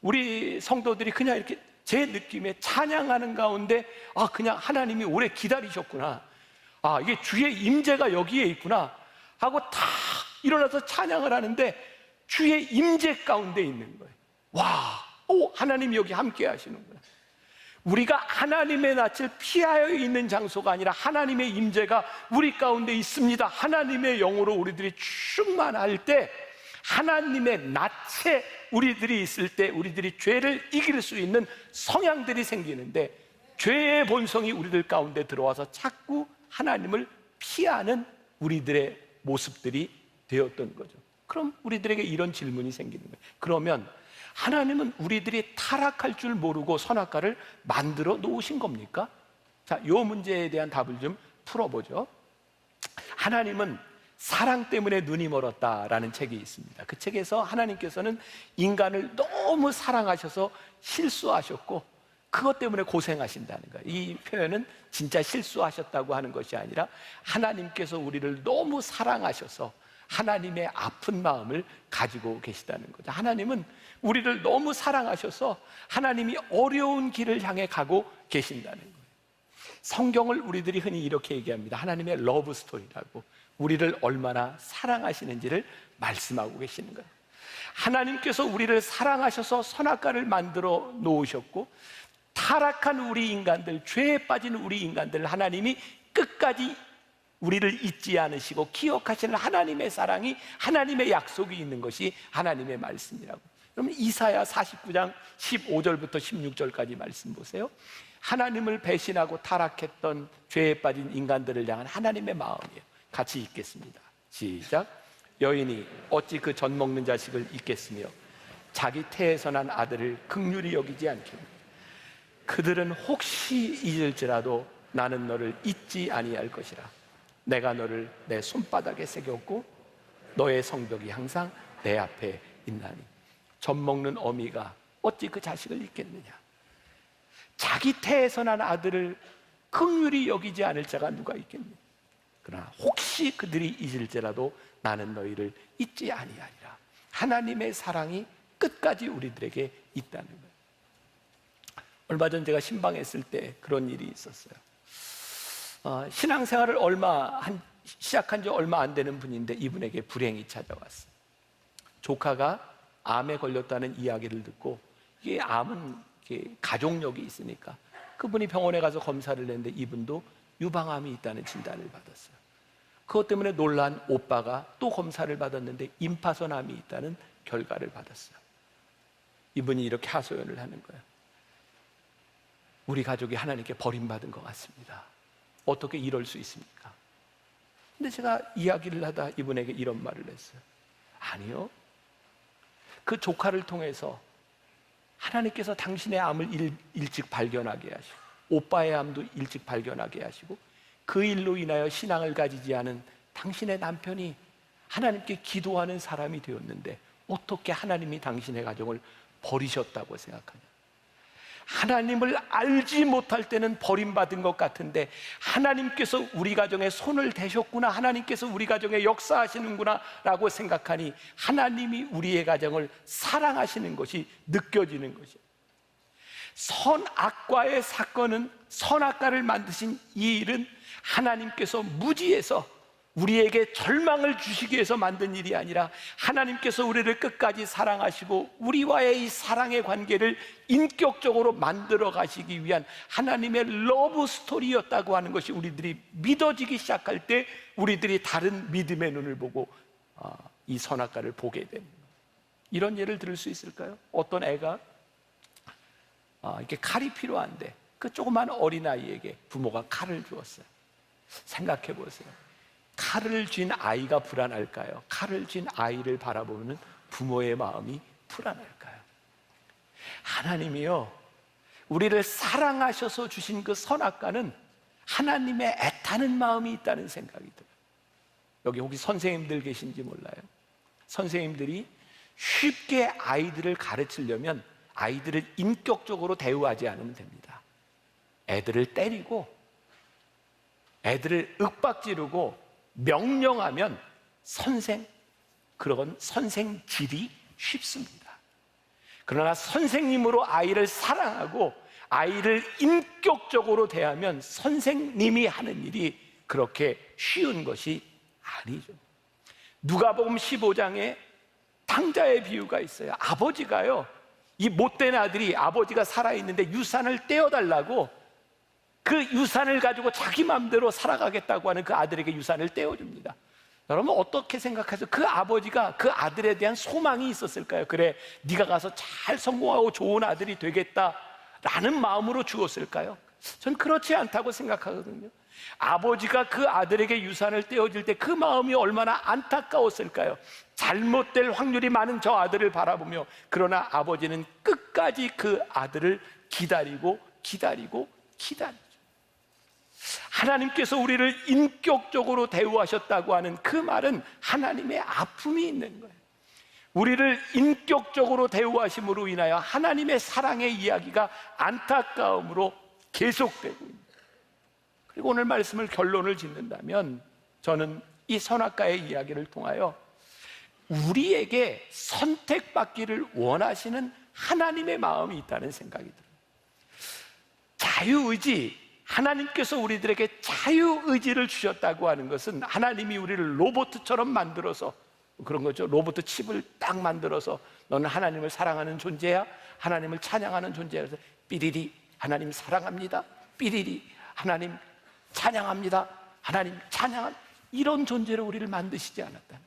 우리 성도들이 그냥 이렇게 제 느낌에 찬양하는 가운데 그냥 하나님이 오래 기다리셨구나, 이게 주의 임재가 여기에 있구나 하고 다 일어나서 찬양을 하는데 주의 임재 가운데 있는 거예요. 하나님이 여기 함께 하시는구나. 우리가 하나님의 낯을 피하여 있는 장소가 아니라 하나님의 임재가 우리 가운데 있습니다. 하나님의 영으로 우리들이 충만할 때, 하나님의 낯에 우리들이 있을 때 우리들이 죄를 이길 수 있는 성향들이 생기는데, 죄의 본성이 우리들 가운데 들어와서 자꾸 하나님을 피하는 우리들의 모습들이 되었던 거죠. 그럼 우리들에게 이런 질문이 생기는 거예요. 그러면 하나님은 우리들이 타락할 줄 모르고 선악과를 만들어 놓으신 겁니까? 자, 이 문제에 대한 답을 좀 풀어보죠. 하나님은 사랑 때문에 눈이 멀었다라는 책이 있습니다. 그 책에서 하나님께서는 인간을 너무 사랑하셔서 실수하셨고 그것 때문에 고생하신다는 거예요. 이 표현은 진짜 실수하셨다고 하는 것이 아니라 하나님께서 우리를 너무 사랑하셔서 하나님의 아픈 마음을 가지고 계시다는 거죠. 하나님은 우리를 너무 사랑하셔서 하나님이 어려운 길을 향해 가고 계신다는 거예요. 성경을 우리들이 흔히 이렇게 얘기합니다. 하나님의 러브 스토리라고, 우리를 얼마나 사랑하시는지를 말씀하고 계시는 거예요. 하나님께서 우리를 사랑하셔서 선악과를 만들어 놓으셨고, 타락한 우리 인간들, 죄에 빠진 우리 인간들 하나님이 끝까지 우리를 잊지 않으시고 기억하시는 하나님의 사랑이, 하나님의 약속이 있는 것이 하나님의 말씀이라고. 그러면 이사야 49장 15절부터 16절까지 말씀 보세요. 하나님을 배신하고 타락했던 죄에 빠진 인간들을 향한 하나님의 마음이에요. 같이 읽겠습니다. 시작. 여인이 어찌 그 젖 먹는 자식을 잊겠으며 자기 태에서 난 아들을 긍휼히 여기지 않겠느냐. 그들은 혹시 잊을지라도 나는 너를 잊지 아니할 것이라. 내가 너를 내 손바닥에 새겼고 너의 성벽이 항상 내 앞에 있나니. 젖 먹는 어미가 어찌 그 자식을 잊겠느냐. 자기 태에서 난 아들을 긍휼히 여기지 않을 자가 누가 있겠느냐. 그러나 혹시 그들이 잊을지라도 나는 너희를 잊지 아니하리라. 하나님의 사랑이 끝까지 우리들에게 있다는 거예요. 얼마 전 제가 신방했을 때 그런 일이 있었어요. 신앙생활을 시작한 지 얼마 안 되는 분인데 이분에게 불행이 찾아왔어요. 조카가 암에 걸렸다는 이야기를 듣고, 이게 암은 가족력이 있으니까 그분이 병원에 가서 검사를 했는데 이분도 유방암이 있다는 진단을 받았어요. 그것 때문에 놀란 오빠가 또 검사를 받았는데 임파선암이 있다는 결과를 받았어요. 이분이 이렇게 하소연을 하는 거예요. 우리 가족이 하나님께 버림받은 것 같습니다. 어떻게 이럴 수 있습니까? 근데 제가 이야기를 하다 이분에게 이런 말을 했어요. 아니요, 그 조카를 통해서 하나님께서 당신의 암을 일찍 발견하게 하시고 오빠의 암도 일찍 발견하게 하시고 그 일로 인하여 신앙을 가지지 않은 당신의 남편이 하나님께 기도하는 사람이 되었는데 어떻게 하나님이 당신의 가정을 버리셨다고 생각하냐. 하나님을 알지 못할 때는 버림받은 것 같은데 하나님께서 우리 가정에 손을 대셨구나, 하나님께서 우리 가정에 역사하시는구나 라고 생각하니 하나님이 우리의 가정을 사랑하시는 것이 느껴지는 것이에요. 선악과의 사건은, 선악과를 만드신 이 일은 하나님께서 무지해서 우리에게 절망을 주시기 위해서 만든 일이 아니라 하나님께서 우리를 끝까지 사랑하시고 우리와의 이 사랑의 관계를 인격적으로 만들어 가시기 위한 하나님의 러브 스토리였다고 하는 것이 우리들이 믿어지기 시작할 때 우리들이 다른 믿음의 눈을 보고 이 선악과를 보게 됩니다. 이런 예를 들을 수 있을까요? 어떤 애가 이렇게 칼이 필요한데 그 조그만 어린아이에게 부모가 칼을 주었어요. 생각해 보세요. 칼을 쥔 아이가 불안할까요? 칼을 쥔 아이를 바라보는 부모의 마음이 불안할까요? 하나님이요, 우리를 사랑하셔서 주신 그 선악과는 하나님의 애타는 마음이 있다는 생각이 들어요. 여기 혹시 선생님들 계신지 몰라요. 선생님들이 쉽게 아이들을 가르치려면 아이들을 인격적으로 대우하지 않으면 됩니다. 애들을 때리고 애들을 윽박지르고 명령하면 그런 선생질이 쉽습니다. 그러나 선생님으로 아이를 사랑하고 아이를 인격적으로 대하면 선생님이 하는 일이 그렇게 쉬운 것이 아니죠. 누가복음 15장에 탕자의 비유가 있어요. 아버지가요, 이 못된 아들이 아버지가 살아있는데 유산을 떼어달라고 그 유산을 가지고 자기 마음대로 살아가겠다고 하는 그 아들에게 유산을 떼어줍니다. 여러분 어떻게 생각하세요? 그 아버지가 그 아들에 대한 소망이 있었을까요? 그래, 네가 가서 잘 성공하고 좋은 아들이 되겠다라는 마음으로 주었을까요? 전 그렇지 않다고 생각하거든요. 아버지가 그 아들에게 유산을 떼어줄 때 그 마음이 얼마나 안타까웠을까요? 잘못될 확률이 많은 저 아들을 바라보며, 그러나 아버지는 끝까지 그 아들을 기다리고 하나님께서 우리를 인격적으로 대우하셨다고 하는 그 말은 하나님의 아픔이 있는 거예요. 우리를 인격적으로 대우하심으로 인하여 하나님의 사랑의 이야기가 안타까움으로 계속되고 있습니다. 그리고 오늘 말씀을 결론을 짓는다면 저는 이 선악과의 이야기를 통하여 우리에게 선택받기를 원하시는 하나님의 마음이 있다는 생각이 들어요. 자유의지, 하나님께서 우리들에게 자유의지를 주셨다고 하는 것은 하나님이 우리를 로봇처럼 만들어서 그런 거죠. 로봇 칩을 딱 만들어서 너는 하나님을 사랑하는 존재야, 하나님을 찬양하는 존재야. 그래서 삐리리 하나님 사랑합니다, 삐리리 하나님 찬양합니다, 하나님 찬양합니다. 이런 존재로 우리를 만드시지 않았다.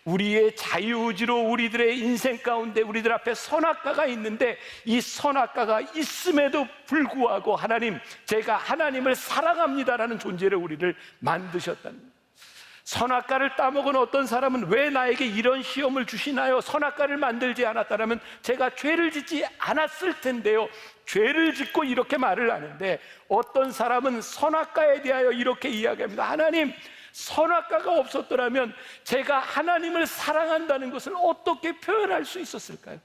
우리의 자유의지로 우리들의 인생 가운데 우리들 앞에 선악과가 있는데 이 선악과가 있음에도 불구하고 하나님, 제가 하나님을 사랑합니다라는 존재로 우리를 만드셨다는 거예요. 선악과를 따먹은 어떤 사람은 왜 나에게 이런 시험을 주시나요? 선악과를 만들지 않았다면 제가 죄를 짓지 않았을 텐데요. 죄를 짓고 이렇게 말을 하는데, 어떤 사람은 선악과에 대하여 이렇게 이야기합니다. 하나님, 선악과가 없었더라면 제가 하나님을 사랑한다는 것을 어떻게 표현할 수 있었을까요?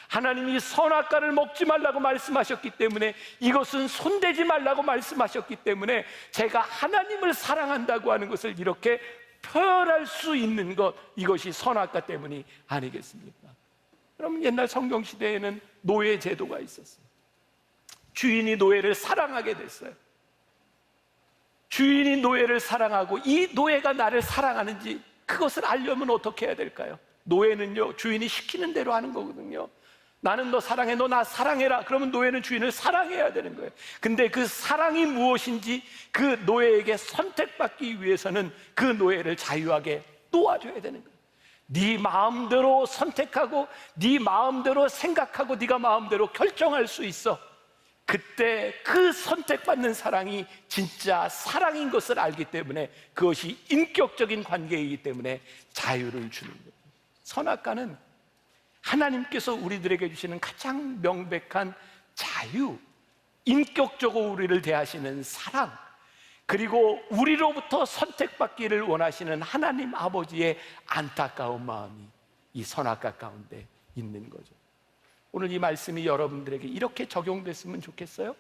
하나님이 선악과를 먹지 말라고 말씀하셨기 때문에, 이것은 손대지 말라고 말씀하셨기 때문에 제가 하나님을 사랑한다고 하는 것을 이렇게 표현할 수 있는 것, 이것이 선악과 때문이 아니겠습니까? 그럼 옛날 성경시대에는 노예 제도가 있었어요. 주인이 노예를 사랑하게 됐어요. 주인이 노예를 사랑하고 이 노예가 나를 사랑하는지 그것을 알려면 어떻게 해야 될까요? 노예는요, 주인이 시키는 대로 하는 거거든요. 나는 너 사랑해, 너 나 사랑해라. 그러면 노예는 주인을 사랑해야 되는 거예요. 근데 그 사랑이 무엇인지 그 노예에게 선택받기 위해서는 그 노예를 자유하게 놓아줘야 되는 거예요. 네 마음대로 선택하고 네 마음대로 생각하고 네가 마음대로 결정할 수 있어. 그때 그 선택받는 사랑이 진짜 사랑인 것을 알기 때문에, 그것이 인격적인 관계이기 때문에 자유를 주는 거예요. 선악과는 하나님께서 우리들에게 주시는 가장 명백한 자유, 인격적으로 우리를 대하시는 사랑, 그리고 우리로부터 선택받기를 원하시는 하나님 아버지의 안타까운 마음이 이 선악과 가운데 있는 거죠. 오늘 이 말씀이 여러분들에게 이렇게 적용됐으면 좋겠어요?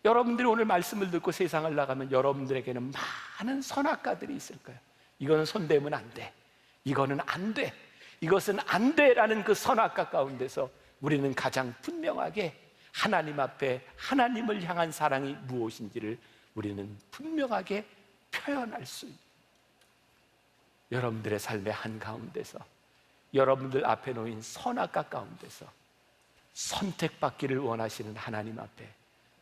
여러분들이 오늘 말씀을 듣고 세상을 나가면 여러분들에게는 많은 선악과들이 있을 거예요. 이거는 손대면 안 돼, 이거는 안 돼, 이것은 안 돼라는 그 선악과 가운데서 우리는 가장 분명하게 하나님 앞에 하나님을 향한 사랑이 무엇인지를 우리는 분명하게 표현할 수 있어요. 여러분들의 삶의 한가운데서, 여러분들 앞에 놓인 선악과 가운데서 선택받기를 원하시는 하나님 앞에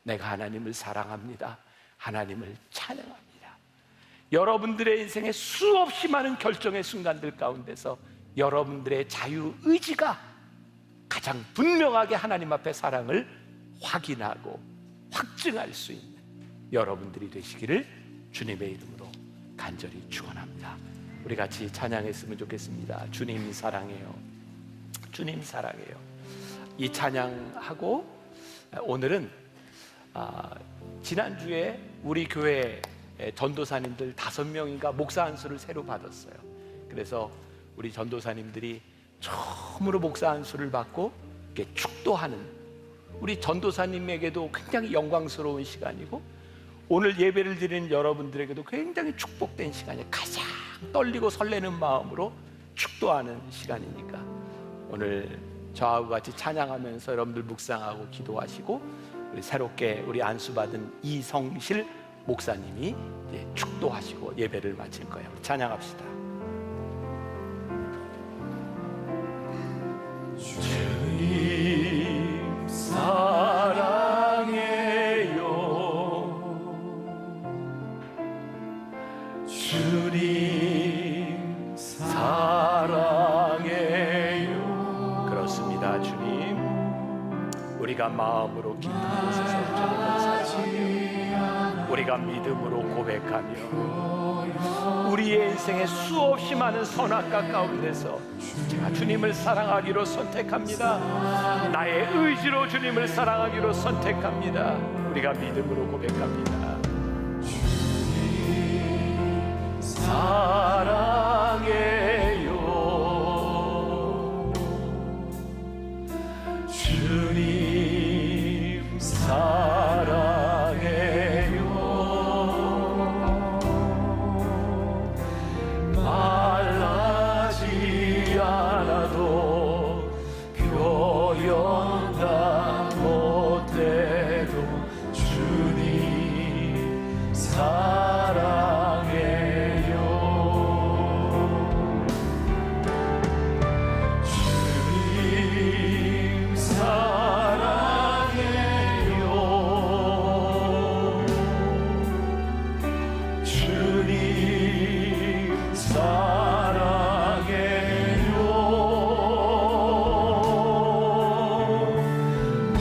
내가 하나님을 사랑합니다, 하나님을 찬양합니다. 여러분들의 인생에 수없이 많은 결정의 순간들 가운데서 여러분들의 자유의지가 가장 분명하게 하나님 앞에 사랑을 확인하고 확증할 수 있는 여러분들이 되시기를 주님의 이름으로 간절히 축원합니다. 우리 같이 찬양했으면 좋겠습니다. 주님 사랑해요. 주님 사랑해요. 이 찬양하고 오늘은 지난주에 우리 교회 전도사님들 5명인가 목사 안수를 새로 받았어요. 그래서 우리 전도사님들이 처음으로 목사 안수를 받고 이렇게 축도하는, 우리 전도사님에게도 굉장히 영광스러운 시간이고 오늘 예배를 드리는 여러분들에게도 굉장히 축복된 시간이에요. 가장 떨리고 설레는 마음으로 축도하는 시간이니까 오늘 저하고 같이 찬양하면서 여러분들 묵상하고 기도하시고 우리 새롭게 우리 안수받은 이성실 목사님이 이제 축도하시고 예배를 마칠 거예요. 찬양합시다. 주님 사랑해요. 주님 사랑해요. 그렇습니다. 주님, 우리가 마음으로 깊은 곳에서 주님을 사랑하며 우리가 믿음으로 고백하며 우리의 인생에 수없이 많은 선악과 가운데서 제가 주님을 사랑하기로 선택합니다. 나의 의지로 주님을 사랑하기로 선택합니다. 우리가 믿음으로 고백합니다. 주님 사랑해요. 주님 사랑해요. 말라지 않아도 표현다 못해도 주님 사랑해요. 주님 사랑해요. 주님 사랑해요.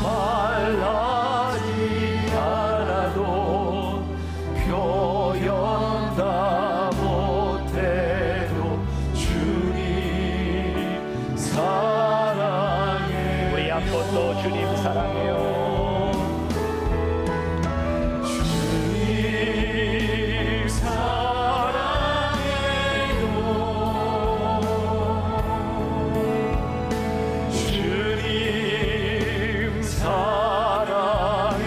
말하지 않아도 표현 다 못해도 주님 사랑해요. 우리 한 번 더 주님 사랑해요. 주님 사랑해요. 주님 사랑해요.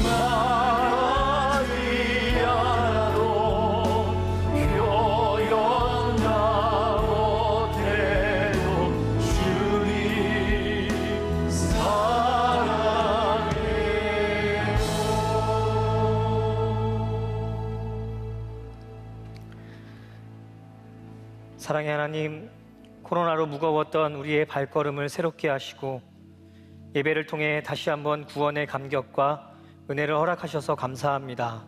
말하지 않아도 표현 다 못해도 주님 사랑해요. 사랑의 하나님, 코로나로 무거웠던 우리의 발걸음을 새롭게 하시고 예배를 통해 다시 한번 구원의 감격과 은혜를 허락하셔서 감사합니다.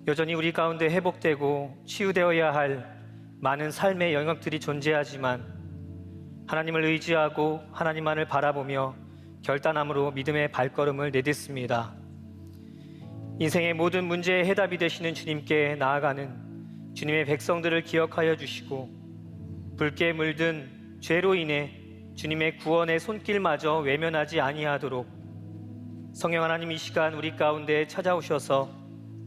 여전히 우리 가운데 회복되고 치유되어야 할 많은 삶의 영역들이 존재하지만 하나님을 의지하고 하나님만을 바라보며 결단함으로 믿음의 발걸음을 내딛습니다. 인생의 모든 문제의 해답이 되시는 주님께 나아가는 주님의 백성들을 기억하여 주시고 붉게 물든 죄로 인해 주님의 구원의 손길마저 외면하지 아니하도록 성령 하나님 이 시간 우리 가운데 찾아오셔서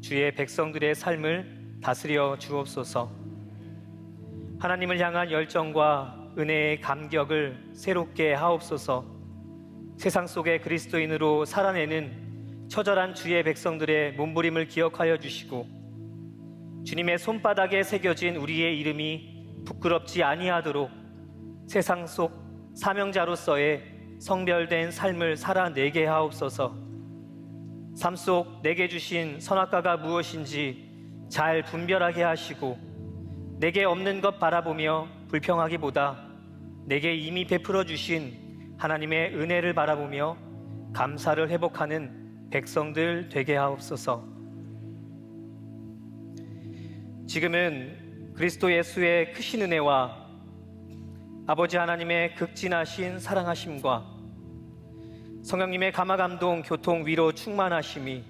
주의 백성들의 삶을 다스려 주옵소서. 하나님을 향한 열정과 은혜의 감격을 새롭게 하옵소서. 세상 속에 그리스도인으로 살아내는 처절한 주의 백성들의 몸부림을 기억하여 주시고 주님의 손바닥에 새겨진 우리의 이름이 부끄럽지 아니하도록 세상 속 사명자로서의 성별된 삶을 살아내게 하옵소서. 삶 속 내게 주신 선악과가 무엇인지 잘 분별하게 하시고 내게 없는 것 바라보며 불평하기보다 내게 이미 베풀어 주신 하나님의 은혜를 바라보며 감사를 회복하는 백성들 되게 하옵소서. 지금은 그리스도 예수의 크신 은혜와 아버지 하나님의 극진하신 사랑하심과 성령님의 감화감동 교통 위로 충만하심이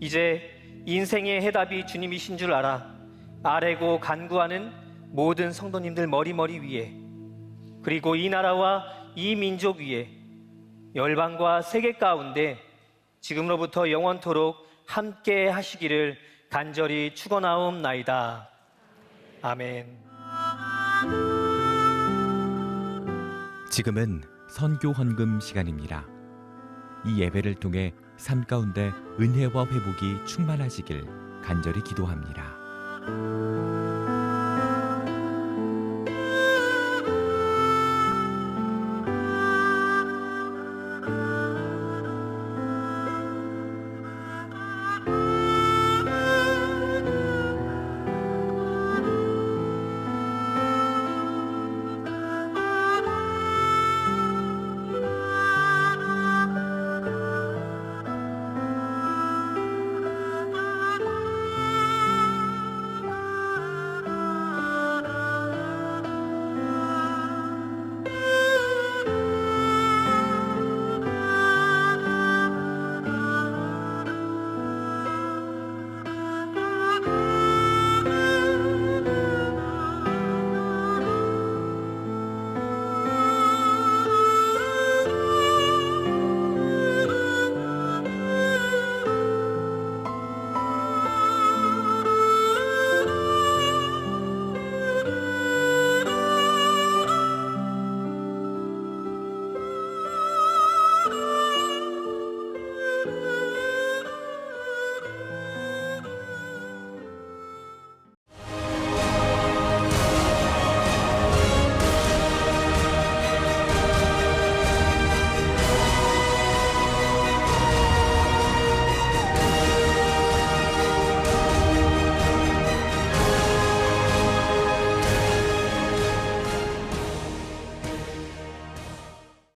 이제 인생의 해답이 주님이신 줄 알아 아뢰고 간구하는 모든 성도님들 머리 위에, 그리고 이 나라와 이 민족 위에, 열방과 세계 가운데 지금으로부터 영원토록 함께 하시기를 간절히 축원하옵나이다. 아멘. 지금은 선교 헌금 시간입니다. 이 예배를 통해 삶 가운데 은혜와 회복이 충만하시길 간절히 기도합니다.